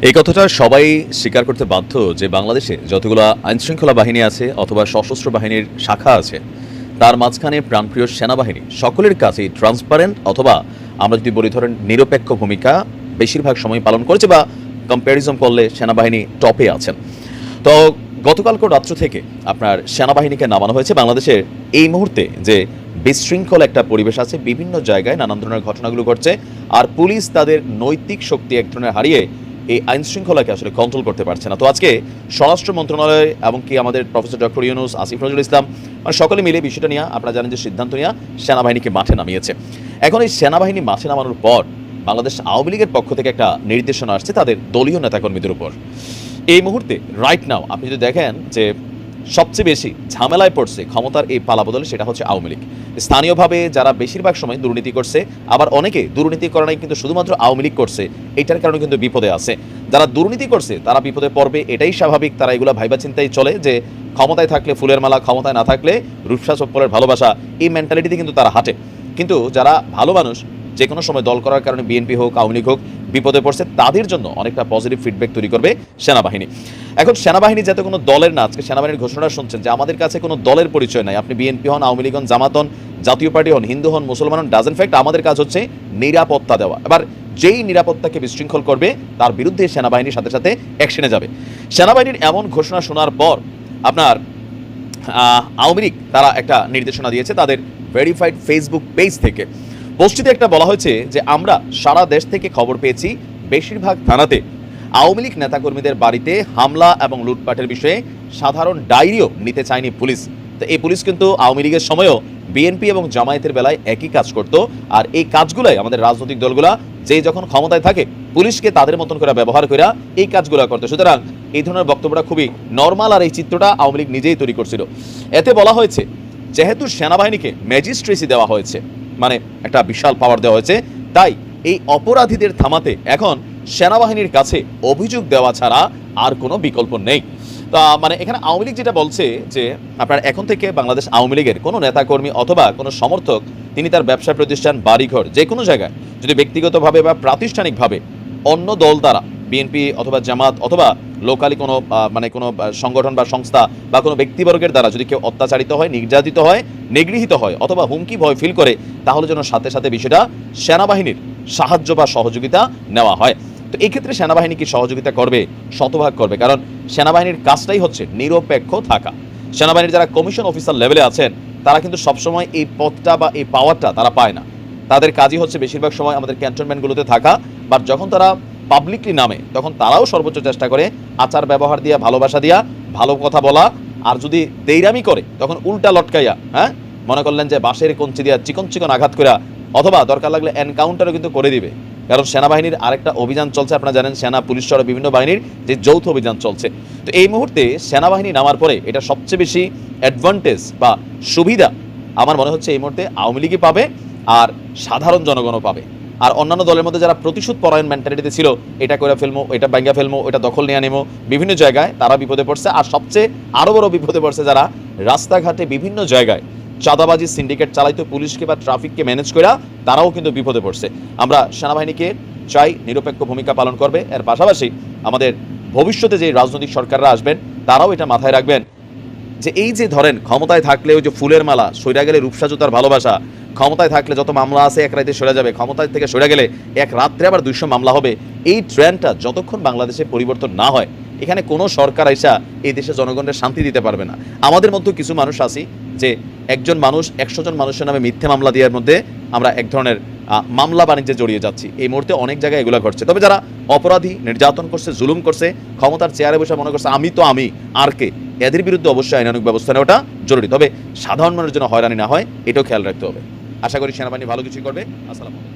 এই কথাটা সবাই স্বীকার করতে বাধ্য যে বাংলাদেশে যতগুলো আইনশৃঙ্খলা বাহিনী আছে অথবা সশস্ত্র বাহিনীর শাখা আছে তার মাঝখানে প্রাণপ্রিয় সেনাবাহিনী সকলের কাছেই ট্রান্সপারেন্ট অথবা আমরা যদি বলি ধরেন নিরপেক্ষ ভূমিকা বেশিরভাগ সময় পালন করেছে বা কম্প্যারিজন করলে সেনাবাহিনী টপে আছেন। তো গতকালকে রাত্র থেকে আপনার সেনাবাহিনীকে নামানো হয়েছে বাংলাদেশের এই মুহূর্তে যে বিশৃঙ্খল একটা পরিবেশ আছে, বিভিন্ন জায়গায় নানান ধরনের ঘটনাগুলো ঘটছে আর পুলিশ তাদের নৈতিক শক্তি এক ধরনের হারিয়ে এই আইন শৃঙ্খলাকে আসলে কন্ট্রোল করতে পারছে না। তো আজকে স্বরাষ্ট্র মন্ত্রণালয় এবং কি আমাদের প্রফেসর ডক্টর ইউনুস, আসিফ নজরুল ইসলাম মানে সকলে মিলে বিষয়টা নিয়ে আপনারা জানেন যে সিদ্ধান্ত নিয়ে সেনাবাহিনীকে মাঠে নামিয়েছে। এখন এই সেনাবাহিনী মাঠে নামানোর পর বাংলাদেশ আওয়ামী লীগের পক্ষ থেকে একটা নির্দেশনা আসছে তাদের দলীয় নেতাকর্মীদের উপর। এই মুহূর্তে রাইট নাও আপনি যদি দেখেন যে সবচেয়ে বেশি ঝামেলায় পড়ছে ক্ষমতার এই পালাবদলে সেটা হচ্ছে আওয়ামী লীগ। স্থানীয়ভাবে যারা বেশিরভাগ সময় দুর্নীতি করছে, আবার অনেকে দুর্নীতি করে নাই কিন্তু শুধুমাত্র আওয়ামী লীগ করছে, এটার কারণে কিন্তু বিপদে আছে। যারা দুর্নীতি করছে তারা বিপদে পড়বে, এটাই স্বাভাবিক। তারা এগুলো ভাইবা চিন্তাই চলে যে ক্ষমতায় থাকলে ফুলের মালা, ক্ষমতায় না থাকলে রূপসা চপ্পলের ভালোবাসা, এই মেন্টালিটিতে কিন্তু তারা হাঁটে। কিন্তু যারা ভালো মানুষ, যে কোনো সময় দল করার কারণে বিএনপি হোক আওয়ামী লীগ হোক বিপদে পড়ছে, তাদের জন্য অনেকটা পজিটিভ ফিডব্যাক তৈরি করবে সেনাবাহিনী। এখন সেনাবাহিনী যাতে কোনো দলের না, আজকে সেনাবাহিনীর ঘোষণা শুনছেন যে আমাদের কাছে কোনো দলের পরিচয় নাই, আপনি বিএনপি হন, আওয়ামী লীগ হন, জামাত হন, জাতীয় পার্টি হন, হিন্দু হন, মুসলমান হন, ডাজেন্ট ফ্যাক্ট, আমাদের কাজ হচ্ছে নিরাপত্তা দেওয়া। এবার যেই নিরাপত্তাকে বিশৃঙ্খল করবে তার বিরুদ্ধে সেনাবাহিনীর সাথে সাথে অ্যাকশনে যাবে। সেনাবাহিনীর এমন ঘোষণা শোনার পর আপনার আওয়ামী লীগ তারা একটা নির্দেশনা দিয়েছে তাদের ভেরিফাইড ফেসবুক পেজ থেকে। পোস্টটিতে একটা বলা হয়েছে যে আমরা সারা দেশ থেকে খবর পেয়েছি বেশিরভাগ থানাতে আওয়ামী লীগ নেতাকর্মীদের বাড়িতে হামলা এবং লুটপাটের বিষয়ে সাধারণ ডায়েরিও নিতে চায়নি পুলিশ। তো এই পুলিশ কিন্তু আওয়ামী লীগের সময়ও বিএনপি এবং জামায়াতের বেলায় একই কাজ করত, আর এই কাজগুলাই আমাদের রাজনৈতিক দলগুলা যে যখন ক্ষমতায় থাকে পুলিশকে তাদের মতন করে ব্যবহার করে এই কাজগুলো করতো। সুতরাং এই ধরনের বক্তব্যটা খুবই নর্মাল, আর এই চিত্রটা আওয়ামী লীগ নিজেই তৈরি করছিল। এতে বলা হয়েছে যেহেতু সেনাবাহিনীকে ম্যাজিস্ট্রেসি দেওয়া হয়েছে, মানে একটা বিশাল পাওয়ার দেওয়া হয়েছে, তাই এই অপরাধীদের থামাতে এখন সেনাবাহিনীর কাছে অভিযোগ দেওয়া ছাড়া আর কোনো বিকল্প নেই। তা মানে এখানে আওয়ামী লীগ যেটা বলছে যে আপনার এখন থেকে বাংলাদেশ আওয়ামী লীগের কোনো নেতাকর্মী অথবা কোনো সমর্থক তিনি তার ব্যবসা প্রতিষ্ঠান, বাড়িঘর যে কোনো জায়গায় যদি ব্যক্তিগতভাবে বা প্রাতিষ্ঠানিকভাবে অন্য দল দ্বারা বিএনপি অথবা জামাত অথবা লোকালি কোনো মানে কোনো সংগঠন বা সংস্থা বা কোনো ব্যক্তিবর্গের দ্বারা যদি কেউ অত্যাচারিত হয়, নির্যাতিত হয়, নিগৃহীত হয় অথবা হুমকি ভয় ফিল করে, তাহলে যেন সাথে সাথে বিষয়টা সেনাবাহিনীর সাহায্য বা সহযোগিতা নেওয়া হয়। তো এই ক্ষেত্রে সেনাবাহিনী কি সহযোগিতা করবে? শতভাগ করবে, কারণ সেনাবাহিনীর কাজটাই হচ্ছে নিরপেক্ষ থাকা। সেনাবাহিনীর যারা কমিশন অফিসার লেভেলে আছেন তারা কিন্তু সবসময় এই পদটা বা এই পাওয়ারটা তারা পায় না। তাদের কাজই হচ্ছে বেশিরভাগ সময় আমাদের ক্যান্টনমেন্টগুলোতে থাকা, বাট যখন তারা পাবলিকলি নামে তখন তারাও সর্বোচ্চ চেষ্টা করে আচার ব্যবহার দিয়া, ভালোবাসা দিয়া, ভালো কথা বলা, আর যদি দেইরামি করে তখন উল্টা লটকাইয়া, মনে করলেন যে বাঁশের কঞ্চি দিয়া চিকন চিকন আঘাত করা, অথবা দরকার লাগলে এনকাউন্টারও কিন্তু করে দিবে। কারণ সেনাবাহিনীর আরেকটা অভিযান চলছে, আপনারা জানেন সেনা পুলিশ সহ বিভিন্ন বাহিনীর যে যৌথ অভিযান চলছে। তো এই মুহূর্তে সেনাবাহিনী নামার পরে এটা সবচেয়ে বেশি অ্যাডভান্টেজ বা সুবিধা আমার মনে হচ্ছে এই মুহূর্তে আওয়ামী লীগই পাবে আর সাধারণ জনগণও পাবে। আর অন্যান্য দলের মধ্যে যারা প্রতিশোধ পরায়ণ মেন্টালিটিতে ছিল, এটা করে ফেলবো, এটা ব্যাঙ্গা ফেলবো, এটা দখল নিয়ে নেবো, বিভিন্ন জায়গায় তারা বিপদে পড়ছে। আর সবচেয়ে আরও বড় বিপদে পড়ছে যারা রাস্তাঘাটে বিভিন্ন জায়গায় চাঁদাবাজি সিন্ডিকেট চালাইতো পুলিশকে বা ট্রাফিককে ম্যানেজ করে, তারাও কিন্তু বিপদে পড়ছে। আমরা সেনাবাহিনীকে চাই নিরপেক্ষ ভূমিকা পালন করবে, এর পাশাপাশি আমাদের ভবিষ্যতে যে রাজনৈতিক সরকাররা আসবেন তারাও এটা মাথায় রাখবেন যে এই যে ধরেন ক্ষমতায় থাকলে ওই যে ফুলের মালা, সইরা গেলে রূপসা জুতার ভালোবাসা, ক্ষমতায় থাকলে যত মামলা আছে এক রাতে সরে যাবে, ক্ষমতায় থেকে সরে গেলে এক রাত্রে আবার 200 মামলা হবে, এই ট্রেন্ডটা যতক্ষণ বাংলাদেশে পরিবর্তন না হয় এখানে কোনো সরকার আইসা এই দেশে জনগণের শান্তি দিতে পারবে না। আমাদের মধ্যে কিছু মানুষ আছি যে একজন মানুষ 100 জন মানুষের নামে মিথ্যে মামলা দেওয়ার মধ্যে আমরা এক ধরনের মামলা বাণিজ্যে জড়িয়ে যাচ্ছি। এই মুহূর্তে অনেক জায়গায় এগুলো ঘটছে। তবে যারা অপরাধী, নির্যাতন করছে, জুলুম করছে, ক্ষমতার চেয়ারে বসে মনে করছে আমি তো আমি আর কে, এদের বিরুদ্ধে অবশ্যই আইনানুগ ব্যবস্থা নেওয়াটা জরুরি। তবে সাধারণ মানুষের জন্য হয়রানি না হয় এটাও খেয়াল রাখতে হবে। আশা করি সেনাবাহিনী ভালো কিছু করবে। আসসালামু আলাইকুম।